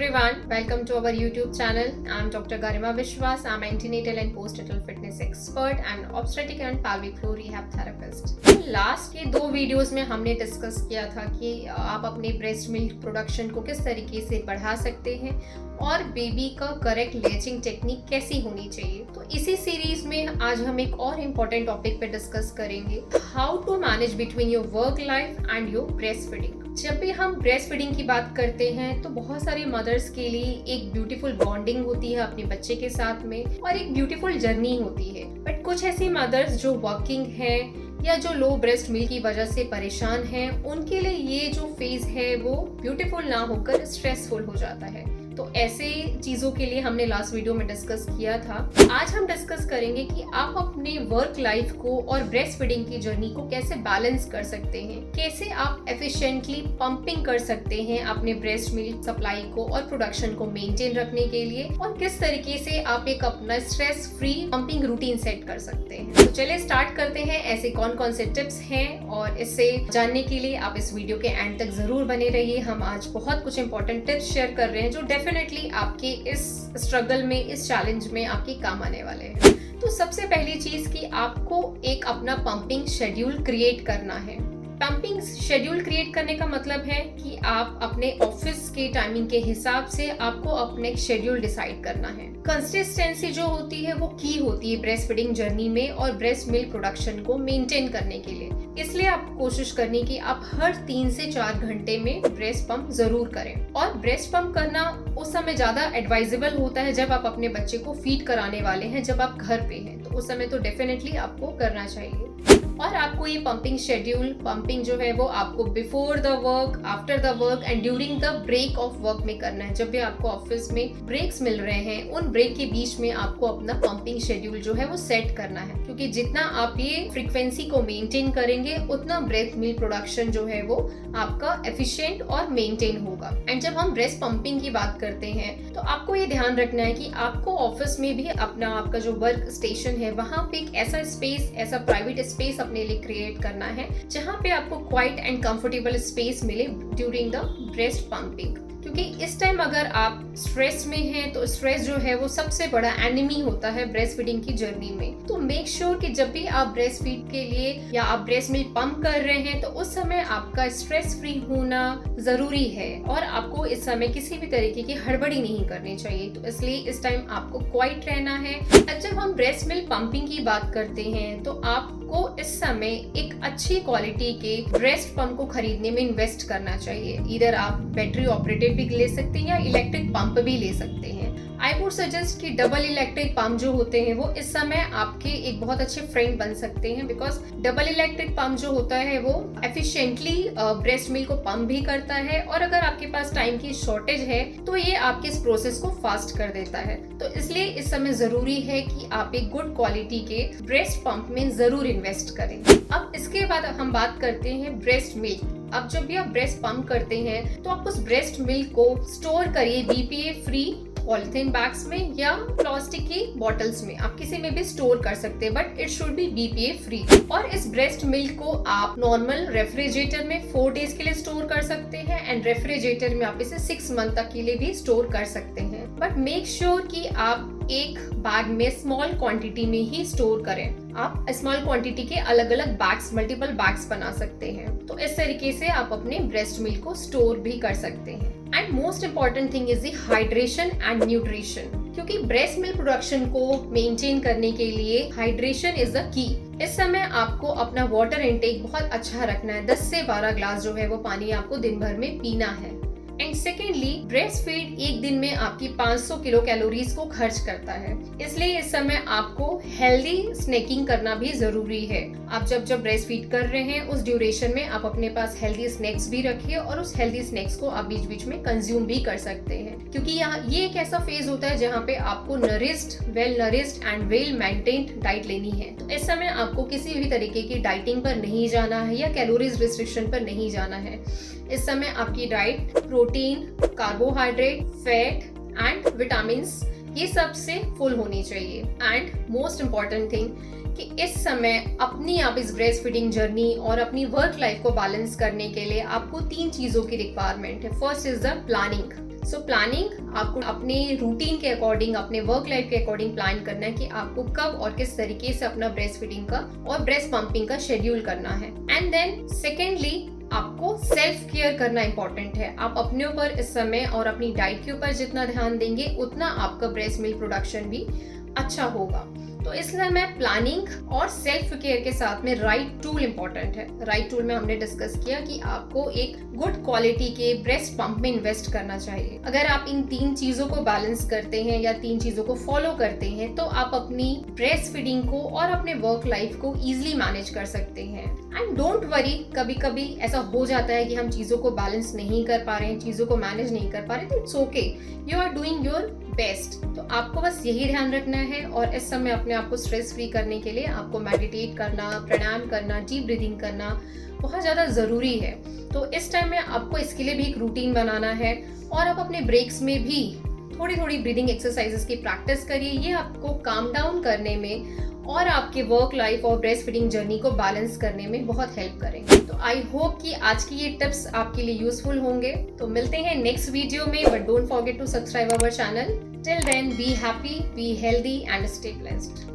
everyone, welcome to our YouTube channel. I'm Dr. Garima Vishwas. I'm antenatal and postnatal fitness expert and obstetric and pelvic floor rehab therapist. Last के 2 videos में हमने discuss किया था कि आप अपने breast milk production को किस तरीके से बढ़ा सकते हैं और बेबी का करेक्ट लेचिंग टेक्निक कैसी होनी चाहिए। तो इसी सीरीज में आज हम एक और इम्पोर्टेंट टॉपिक पे डिस्कस करेंगे, how to manage between your work life and your breast feeding. जब भी हम ब्रेस्ट फीडिंग की बात करते हैं तो बहुत सारे मदर्स के लिए एक ब्यूटीफुल बॉन्डिंग होती है अपने बच्चे के साथ में और एक ब्यूटीफुल जर्नी होती है। बट कुछ ऐसी मदर्स जो वर्किंग है या जो लो ब्रेस्ट मिल्क की वजह से परेशान हैं, उनके लिए ये जो फेज है वो ब्यूटीफुल ना होकर स्ट्रेसफुल हो जाता है। तो ऐसे चीजों के लिए हमने लास्ट वीडियो में डिस्कस किया था। आज हम डिस्कस करेंगे कि आप अपने वर्क लाइफ को और ब्रेस्ट फीडिंग की जर्नी को कैसे बैलेंस कर सकते हैं, कैसे आप एफिशिएंटली पंपिंग कर सकते हैं अपने ब्रेस्ट मिल्क सप्लाई को और प्रोडक्शन को मेंटेन रखने के लिए, और किस तरीके से आप एक अपना stress free pumping routine set कर सकते हैं। तो चलिए स्टार्ट करते हैं। ऐसे कौन कौन से टिप्स हैं और इससे जानने के लिए आप इस वीडियो के एंड तक जरूर बने रहिए। हम आज बहुत कुछ इंपॉर्टेंट टिप्स शेयर कर रहे हैं जो डेफिनेटली आपके इस स्ट्रगल में, इस चैलेंज में आपके काम आने वाले हैं। तो सबसे पहली चीज कि आपको एक अपना पंपिंग शेड्यूल क्रिएट करना है। पंपिंग शेड्यूल क्रिएट करने का मतलब है कि आप अपने ऑफिस के टाइमिंग के हिसाब से आपको अपने शेड्यूल डिसाइड करना है। कंसिस्टेंसी जो होती है वो की होती है ब्रेस्ट फीडिंग जर्नी में और ब्रेस्ट मिल्क प्रोडक्शन को मेंटेन करने के लिए। इसलिए आप कोशिश करनी कि आप हर 3 से 4 घंटे में ब्रेस्ट पंप जरूर करें। और ब्रेस्ट पंप करना उस समय ज्यादा एडवाइजेबल होता है जब आप अपने बच्चे को फीड कराने वाले हैं, जब आप घर पे हैं, तो उस समय तो डेफिनेटली आपको करना चाहिए। और आपको ये पंपिंग शेड्यूल, पंपिंग जो है वो आपको before the work, after the work and during the break of work में करना है। जब भी आपको ऑफिस में ब्रेक्स मिल रहे हैं, उन ब्रेक के बीच में आपको अपना पंपिंग शेड्यूल जो है वो सेट करना है, क्योंकि जितना आप ये फ्रीक्वेंसी को मेंटेन करेंगे उतना ब्रेस्ट मिल्क प्रोडक्शन जो है वो आपका एफिशिएंट और मेंटेन होगा। एंड जब हम ब्रेस्ट पंपिंग की बात करते हैं तो आपको ये ध्यान रखना है कि आपको ऑफिस में भी अपना आपका जो वर्क स्टेशन है वहां पे एक ऐसा स्पेस, ऐसा प्राइवेट स्पेस अपने लिए क्रिएट करना है जहां पे आपको क्वाइट एंड कंफर्टेबल स्पेस मिले ड्यूरिंग द ब्रेस्ट पंपिंग। क्योंकि इस टाइम अगर आप स्ट्रेस में हैं तो स्ट्रेस जो है वो सबसे बड़ा एनिमी होता है ब्रेस्ट फीडिंग की जर्नी में। तो मेक श्योर कि जब भी आप ब्रेस्ट फीड के लिए या आप ब्रेस्ट मिल्क पंप कर रहे हैं तो उस समय आपका स्ट्रेस फ्री होना जरूरी है और आपको इस समय किसी भी तरीके की हड़बड़ी नहीं करनी चाहिए। तो इसलिए इस टाइम आपको क्वाइट रहना है। अब जब हम ब्रेस्ट मिल्क पंपिंग की बात करते हैं तो आपको इस समय एक अच्छी क्वालिटी के ब्रेस्ट पंप को खरीदने में इन्वेस्ट करना चाहिए। इधर आप बैटरी ऑपरेटेड भी ले सकते हैं या इलेक्ट्रिक पंप भी ले सकते हैं। आई वुड सजेस्ट कि डबल इलेक्ट्रिक पंप जो होते हैं वो इस समय आपके एक बहुत अच्छे फ्रेंड बन सकते हैं, बिकॉज डबल इलेक्ट्रिक पंप जो होता है वो एफिशिएंटली ब्रेस्ट मिल्क को पंप भी करता है और अगर आपके पास टाइम की शॉर्टेज है तो ये आपके इस प्रोसेस को फास्ट कर देता है। तो इसलिए इस समय जरूरी है कि आप एक गुड क्वालिटी के ब्रेस्ट पंप में जरूर इन्वेस्ट करें। अब इसके बाद हम बात करते हैं ब्रेस्ट मिल्क। अब जब भी आप ब्रेस्ट पंप करते हैं तो आप उस ब्रेस्ट मिल्क को स्टोर करिए बीपीए फ्री पॉलिथीन बैग्स में या प्लास्टिक की बॉटल्स में। आप किसी में भी स्टोर कर सकते हैं, but it should be BPA free. और इस ब्रेस्ट मिल्क को आप नॉर्मल रेफ्रिजरेटर में 4 डेज के लिए स्टोर कर सकते हैं एंड रेफ्रिजरेटर में आप इसे 6 मंथ तक के लिए भी स्टोर कर सकते हैं। बट मेक श्योर कि आप एक बैग में स्मॉल क्वांटिटी में ही स्टोर करें। आप स्मॉल क्वांटिटी के अलग अलग बैग्स, मल्टीपल बैग्स बना सकते हैं। तो इस तरीके से आप अपने ब्रेस्ट मिल्क को स्टोर भी कर सकते हैं। And most important thing is the hydration and nutrition, क्योंकि ब्रेस्ट मिल्क प्रोडक्शन को मेंटेन करने के लिए हाइड्रेशन इज द की। इस समय आपको अपना वाटर इनटेक बहुत अच्छा रखना है। 10 से 12 ग्लास जो है वो पानी आपको दिन भर में पीना है। एंड सेकेंडली, ब्रेस्ट फीड एक दिन में आपकी 500 किलो कैलोरीज को खर्च करता है। इसलिए इस समय आपको हेल्दी स्नैकिंग करना भी जरूरी है। आप जब ब्रेस्ट फीड कर रहे हैं उस ड्यूरेशन में आप अपने पास हेल्दी स्नैक्स भी रखिए और उस हेल्दी स्नैक्स को आप बीच बीच में कंज्यूम भी कर सकते हैं, क्योंकि यहाँ ये एक ऐसा फेज होता है जहाँ पे आपको well nourished and well maintained diet लेनी है। तो इस समय आपको किसी भी तरीके की डाइटिंग पर नहीं जाना है या कैलोरीज रिस्ट्रिक्शन पर नहीं जाना है। इस समय आपकी diet protein, carbohydrate, fat and vitamins ये सब से फुल होनी चाहिए। एंड मोस्ट इम्पॉर्टेंट थिंग कि इस समय अपनी आप इस ब्रेस्ट फीडिंग जर्नी और अपनी वर्क लाइफ को बैलेंस करने के लिए आपको 3 चीजों की रिक्वायरमेंट है। First is the planning. So planning आपको अपने रूटीन के अकॉर्डिंग, अपने वर्क लाइफ के अकॉर्डिंग प्लान करना है कि आपको कब और किस तरीके से अपना ब्रेस्ट फीडिंग का और ब्रेस्ट पंपिंग का शेड्यूल करना है। एंड देन सेकेंडली आपको सेल्फ केयर करना इंपॉर्टेंट है। आप अपने ऊपर इस समय और अपनी डाइट के ऊपर जितना ध्यान देंगे उतना आपका ब्रेस्ट मिल्क प्रोडक्शन भी अच्छा होगा। तो इसलिए मैं प्लानिंग और सेल्फ केयर के साथ में राइट टूल इंपॉर्टेंट है। राइट टूल में हमने डिस्कस किया कि आपको एक गुड क्वालिटी के ब्रेस्ट पंप में इन्वेस्ट करना चाहिए। अगर आप इन 3 चीजों को बैलेंस करते हैं या 3 चीजों को फॉलो करते हैं तो आप अपनी ब्रेस्ट फीडिंग को और अपने वर्क लाइफ को इजिली मैनेज कर सकते हैं। एंड डोंट वरी, कभी कभी ऐसा हो जाता है कि हम चीजों को बैलेंस नहीं कर पा रहे हैं, चीजों को मैनेज नहीं कर पा रहे, तो it's okay, you are doing your best. तो आपको बस यही ध्यान रखना है और इस समय अपने आप को स्ट्रेस फ्री करने के लिए आपको मेडिटेट करना, प्राणायाम करना, डीप ब्रीदिंग करना बहुत ज़्यादा ज़रूरी है। तो इस टाइम में आपको इसके लिए भी एक रूटीन बनाना है और आप अपने ब्रेक्स में भी थोड़ी थोड़ी ब्रीदिंग एक्सरसाइजेस की प्रैक्टिस करिए। ये आपको काम डाउन करने में और आपके वर्क लाइफ और ब्रेस्ट फीडिंग जर्नी को बैलेंस करने में बहुत हेल्प करेंगे। तो आई होप कि आज की ये टिप्स आपके लिए यूजफुल होंगे। तो मिलते हैं नेक्स्ट वीडियो में, but don't forget to subscribe our channel. Till then be happy, be healthy and stay blessed.